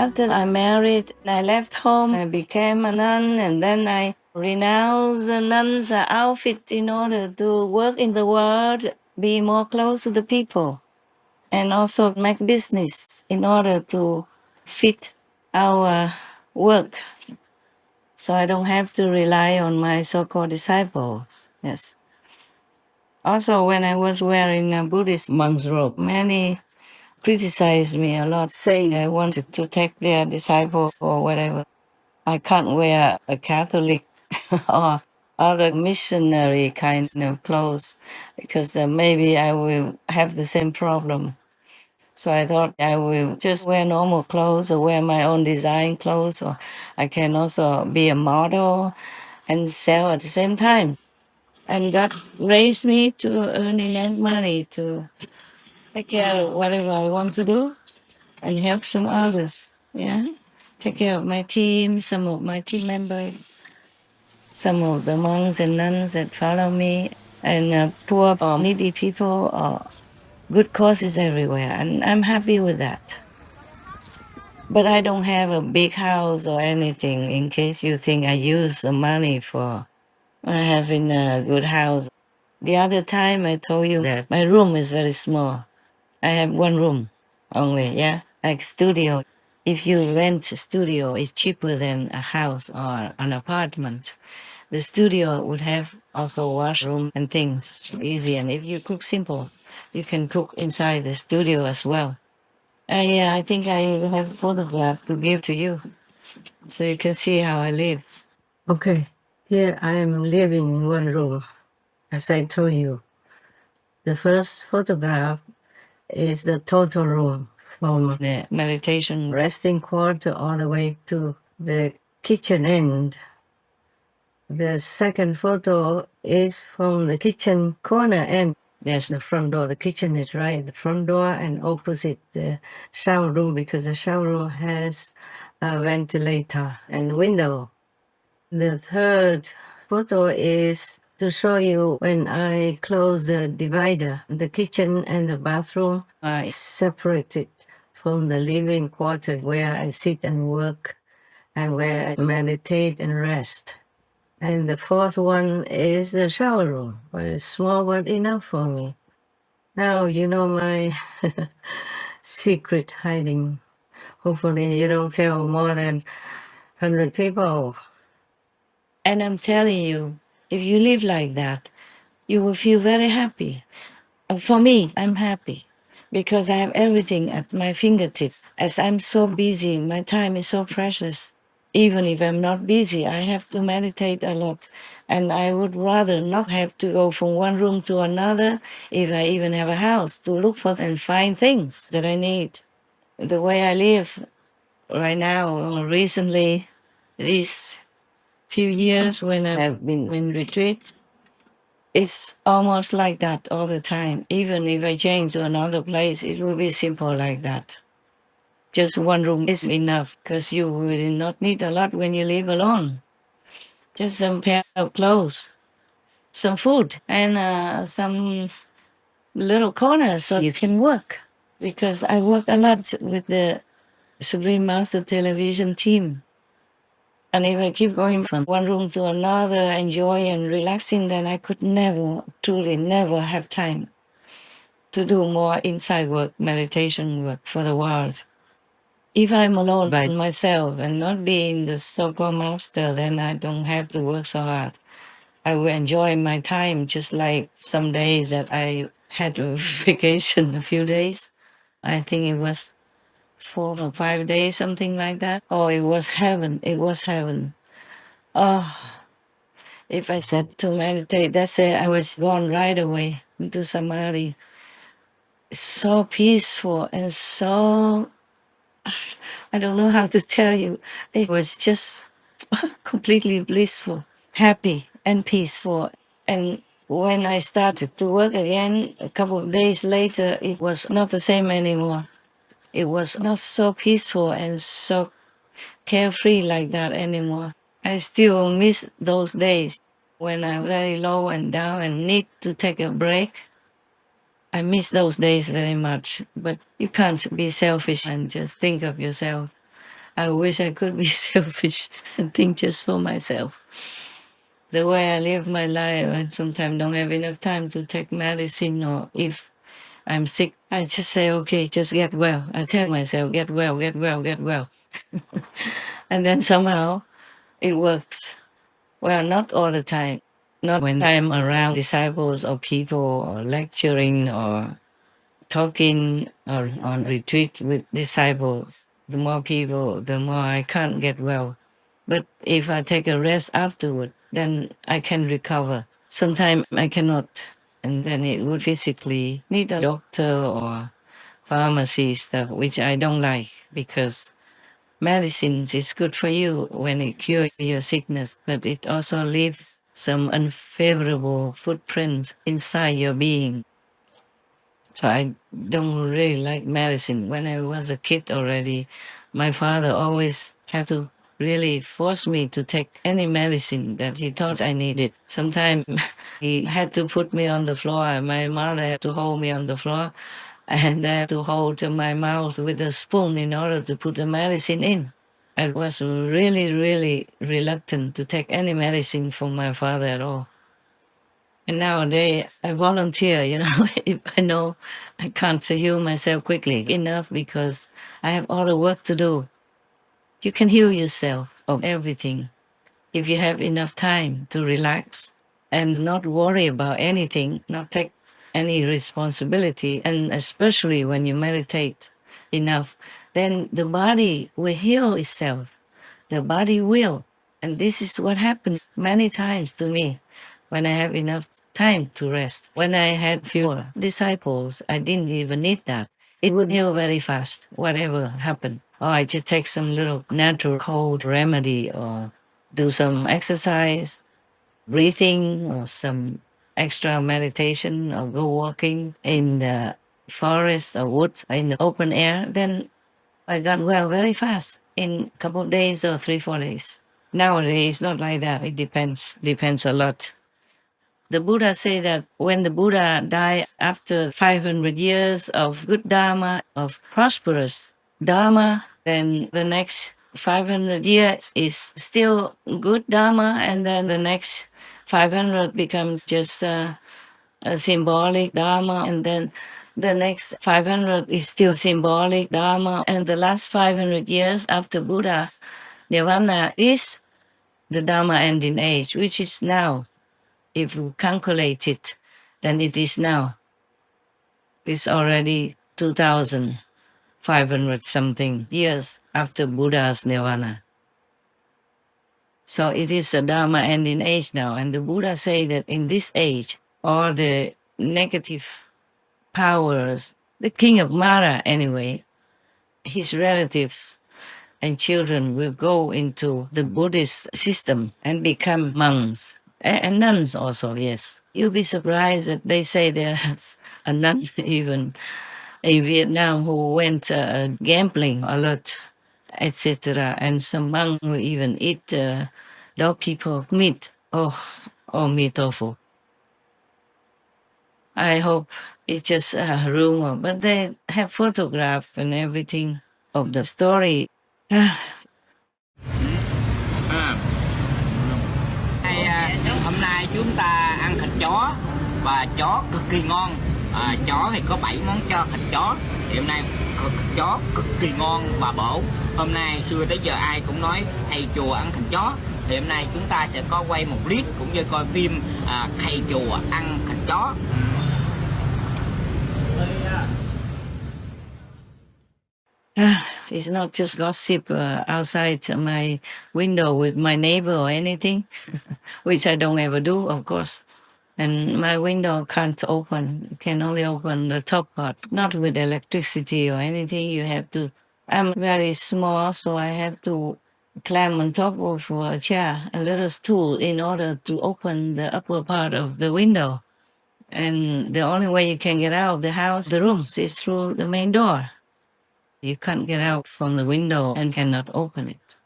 After I married, I left home, I became a nun, and then I renounced the nun's outfit in order to work in the world, be more close to the people, and also make business in order to fit our work. So I don't have to rely on my so-called disciples. Yes. Also, when I was wearing a Buddhist monk's robe, many criticized me a lot, saying I wanted to take their disciples or whatever. I can't wear a Catholic or other missionary kind of clothes because maybe I will have the same problem. So I thought I will just wear normal clothes or wear my own design clothes, or I can also be a model and sell at the same time. And God raised me to earn enough money to take care of whatever I want to do and help some others. Yeah, take care of my team, some of my team members, some of the monks and nuns that follow me, and poor or needy people or good causes everywhere. And I'm happy with that. But I don't have a big house or anything in case you think I use the money for having a good house. The other time I told you that my room is very small. I have one room only, yeah, like studio. If you rent a studio, it's cheaper than a house or an apartment. The studio would have also washroom and things easy. And if you cook simple, you can cook inside the studio as well. I think I have a photograph to give to you so you can see how I live. Okay, here I am living in one room, as I told you. The first photograph is the total room from the meditation resting quarter all the way to the kitchen end. The second photo is from the kitchen corner end. There's the front door. The kitchen is right at the front door and opposite the shower room because the shower room has a ventilator and window. The third photo is to show you when I close the divider. The kitchen and the bathroom are separated from the living quarter where I sit and work and where I meditate and rest. And the fourth one is the shower room, but it's small but enough for me. Now you know my secret hiding. Hopefully you don't tell more than 100 people. And I'm telling you, if you live like that, you will feel very happy. And for me, I'm happy because I have everything at my fingertips. As I'm so busy, my time is so precious. Even if I'm not busy, I have to meditate a lot. And I would rather not have to go from one room to another if I even have a house to look for and find things that I need. The way I live right now, or recently, these few years when I have been in retreat, it's almost like that all the time. Even if I change to another place, it will be simple like that. Just one room is enough because you will not need a lot when you live alone. Just some pair of clothes, some food, and some little corners so you can work. Because I work a lot with the Supreme Master Television team. And if I keep going from one room to another, enjoying and relaxing, then I could never, truly never have time to do more inside work, meditation work for the world. If I'm alone by myself and not being the so-called master, then I don't have to work so hard. I will enjoy my time just like some days that I had a vacation, a few days. I think it was 4 or 5 days, something like that. Oh, it was heaven. It was heaven. Oh, if I said to meditate, that's it. I was gone right away into samadhi. It's so peaceful and so, I don't know how to tell you. It was just completely blissful, happy and peaceful. And when I started to work again, a couple of days later, it was not the same anymore. It was not so peaceful and so carefree like that anymore. I still miss those days when I'm very low and down and need to take a break. I miss those days very much, but you can't be selfish and just think of yourself. I wish I could be selfish and think just for myself. The way I live my life, I sometimes don't have enough time to take medicine, or if I'm sick, I just say, okay, just get well. I tell myself, get well, get well, get well. And then somehow it works. Well, not all the time. Not when I'm around disciples or people or lecturing or talking or on retreat with disciples. The more people, the more I can't get well. But if I take a rest afterward, then I can recover. Sometimes I cannot, and then it would physically need a doctor or pharmacy stuff, which I don't like, because medicines is good for you when it cures your sickness, but it also leaves some unfavorable footprints inside your being. So I don't really like medicine. When I was a kid already, my father always had to really force me to take any medicine that he thought I needed. Sometimes he had to put me on the floor. My mother had to hold me on the floor, and I had to hold my mouth with a spoon in order to put the medicine in. I was really, really reluctant to take any medicine from my father at all. And nowadays, I volunteer, if I know I can't heal myself quickly enough because I have all the work to do. You can heal yourself of everything if you have enough time to relax and not worry about anything, not take any responsibility, and especially when you meditate enough, then the body will heal itself. The body will. And this is what happens many times to me when I have enough time to rest. When I had fewer disciples, I didn't even need that. It would heal very fast, whatever happened. Or I just take some little natural cold remedy, or do some exercise, breathing, or some extra meditation, or go walking in the forest or woods in the open air. Then I got well very fast in a couple of days or 3-4 days. Nowadays, not like that. It depends a lot. The Buddha say that when the Buddha died after 500 years of good Dharma, of prosperous Dharma, then the next 500 years is still good Dharma, and then the next 500 becomes just a symbolic Dharma, and then the next 500 is still symbolic Dharma, and the last 500 years after Buddha, Nirvana is the Dharma ending age, which is now. If you calculate it, then it is now. It's already 2,500 something years after Buddha's Nirvana. So it is a Dharma ending age now. And the Buddha say that in this age, all the negative powers, the king of Mara anyway, his relatives and children will go into the Buddhist system and become monks. And nuns also, yes. You'll be surprised that they say there's a nun even in Vietnam who went gambling a lot, etc. And some monks who even eat dog people meat. Oh, me tofu. I hope it's just a rumor, but they have photographs and everything of the story. Hôm nay chúng ta ăn thịt chó và chó cực kỳ ngon. Chó thì có 7 món cho thịt chó. Thì hôm nay thịt chó cực kỳ ngon và bổ. Hôm nay xưa tới giờ ai cũng nói thầy chùa ăn thịt chó. Thì hôm nay chúng ta sẽ có quay một clip cũng như coi phim thầy chùa ăn thịt chó. It's not just gossip outside my window with my neighbor or anything, which I don't ever do, of course. And my window can't open, can only open the top part, not with electricity or anything. You have to, I'm very small, so I have to climb on top of a chair, a little stool, in order to open the upper part of the window. And the only way you can get out of the house, the rooms, is through the main door. You can't get out from the window and cannot open it.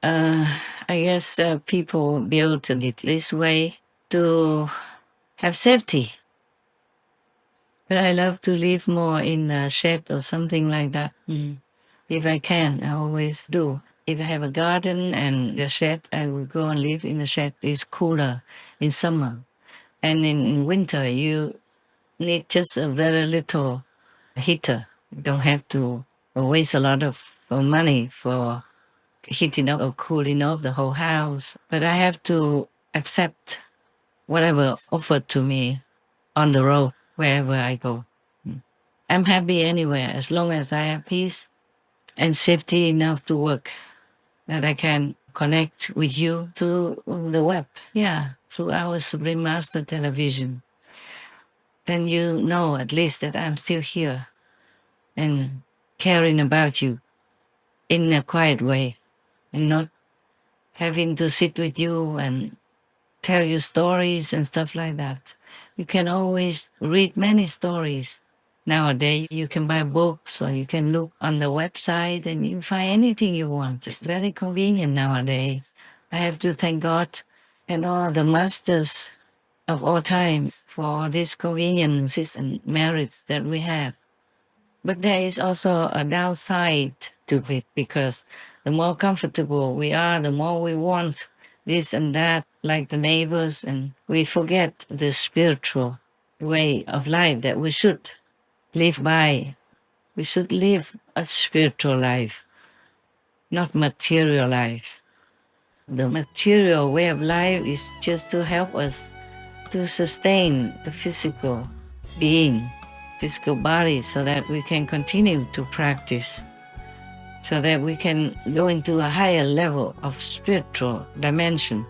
I guess people built it this way to have safety. But I love to live more in a shed or something like that. If I can, I always do. If I have a garden and a shed, I will go and live in the shed. It's cooler in summer. And in winter, you need just a very little heater. You don't have to waste a lot of money for heating up or cooling off the whole house. But I have to accept whatever offered to me on the road, wherever I go. I'm happy anywhere as long as I have peace and safety enough to work, that I can connect with you through the web. Yeah, through our Supreme Master television. Then you know at least that I'm still here and caring about you in a quiet way, and not having to sit with you and tell you stories and stuff like that. You can always read many stories. Nowadays, you can buy books or you can look on the website and you find anything you want. It's very convenient nowadays. I have to thank God and all the masters of all times for these conveniences and merits that we have. But there is also a downside to it, because the more comfortable we are, the more we want this and that, like the neighbors, and we forget the spiritual way of life that we should live by. We should live a spiritual life, not material life. The material way of life is just to help us to sustain the physical being, physical body, so that we can continue to practice, so that we can go into a higher level of spiritual dimension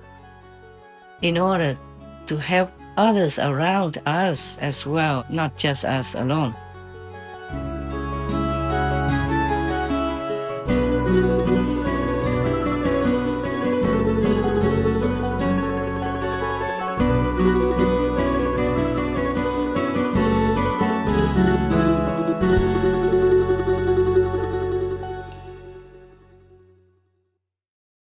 in order to help others around us as well, not just us alone.